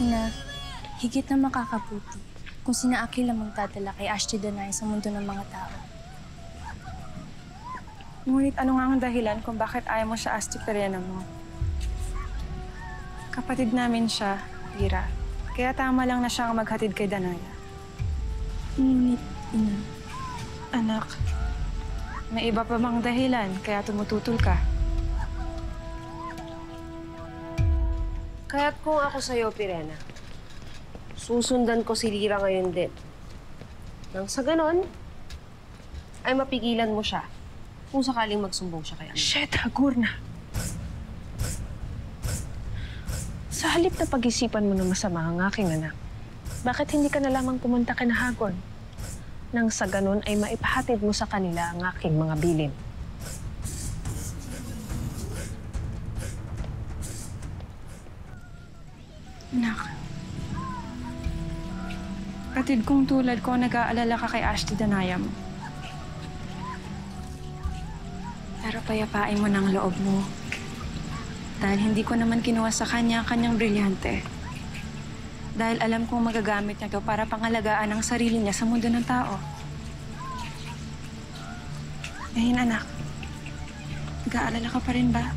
Ina, higit na makakabuti kung sina Akil ang magdadala kay Ashti Danay sa mundo ng mga tao. Ngunit ano nga ang dahilan kung bakit ayaw mo siya Asti Perena mo? Kapatid namin siya, Tira. Kaya tama lang na siya ang maghatid kay Danaya. Ngunit, Ina, Anak, may iba pa bang dahilan kaya tumututol ka? Kaya't kung ako sa'yo, Pirena, susundan ko si Lira ngayon din. Nang sa ganon, ay mapigilan mo siya kung sakaling magsumbong siya kay Ami. Shit, Hagurna. Sa halip na pag-isipan mo ng masama ang aking anak, bakit hindi ka na lamang pumunta ka na Hagon? Nang sa ganon ay maipahatid mo sa kanila ang aking mga bilin. Anak. Kapatid kong tulad ko, nag-aalala ka kay Ashti Danaya mo. Pero payapain mo ng loob mo. Dahil hindi ko naman kinuha sa kanya ang kanyang brilyante. Dahil alam kong magagamit niya to para pangalagaan ang sarili niya sa mundo ng tao. Ngayon, anak. Nag-aalala ka pa rin ba?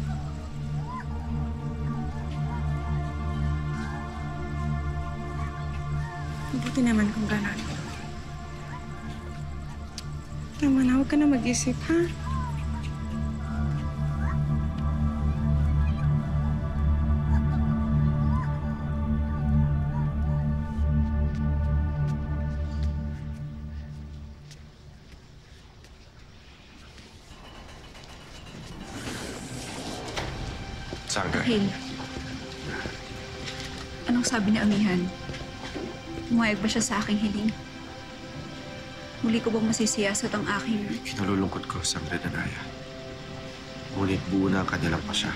Mabuti naman kung gano'n. Tama na, huwag ka na mag-isip, ha? Sangga. Hale, anong sabi ni Amihan? Umayag ba siya sa aking hiling? Muli ko bang masisiyasat ang aking... Kinalulungkot ko, Sangre Danaya. Ngunit buo na ang kanilang pasya.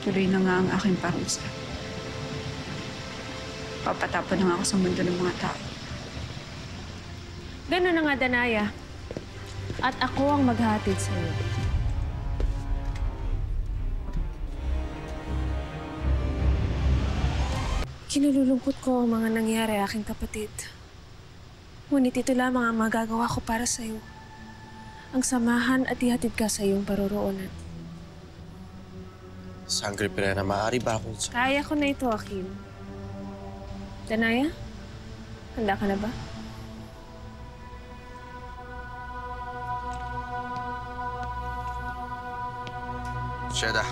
Tuloy na nga ang aking parusa. Papatapon na nga ako sa mundo ng mga tao. Ganun na nga, Danaya. At ako ang maghatid sa'yo. Kinalulungkot ko ang mga nangyari, aking kapatid. Ngunit ito lamang ang magagawa ko para sa'yo. Ang samahan at ihatid ka sa iyong paroroonan. Sangre Perena, maaari ba akong... Kaya ko na ito, Akil. Danaya, handa ka na ba? Sheda.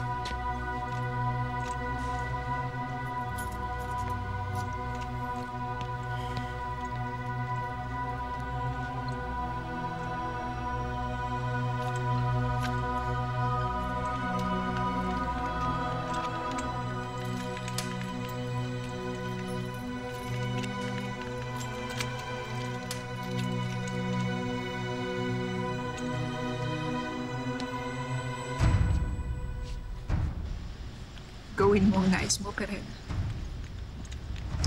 Gawin mo ang nais mo, Perena.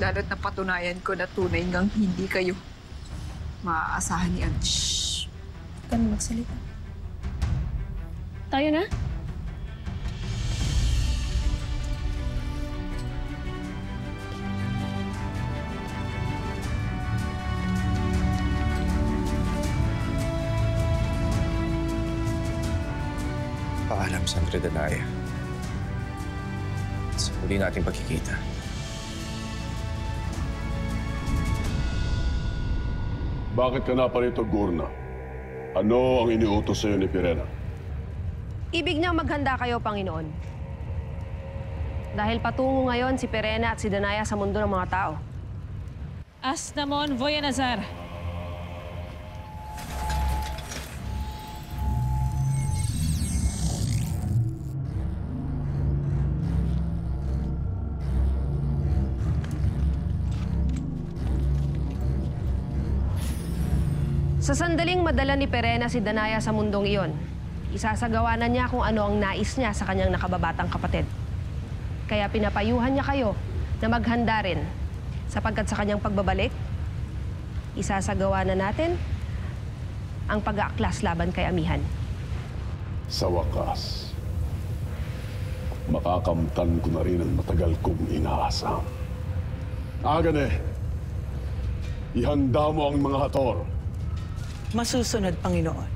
Lalo't napatunayan ko na tunay ngang hindi kayo maaasahan ni Amihan. Shhh! Huwag ka na magsalita. Tayo na? Paalam, Sangre Danaya. Sa muli nating pagkikita. Bakit ka naparito, Gurna? Ano ang iniutos sa'yo ni Pirena? Ibig niyang maghanda kayo, Panginoon. Dahil patungo ngayon si Pirena at si Danaya sa mundo ng mga tao. Astamon Voyanazar. Sa sandaling madala ni Pirena si Danaya sa mundong iyon, isasagawa na niya kung ano ang nais niya sa kanyang nakababatang kapatid. Kaya pinapayuhan niya kayo na maghanda rin sapagkat sa kanyang pagbabalik, isasagawa na natin ang pag-aaklas laban kay Amihan. Sa wakas, makakamtan ko na rin ang matagal kong inaasam. Agane, ihanda mo ang mga hator. Masusunod, Panginoon.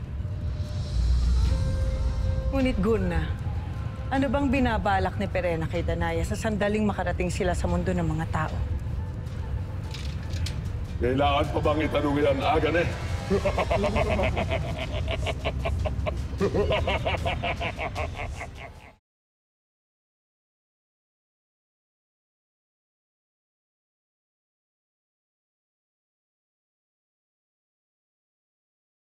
Ngunit Gurna, ano bang binabalak ni Perena kay Danaya sa sandaling makarating sila sa mundo ng mga tao? Kailangan pa bang itanong yan, Agane?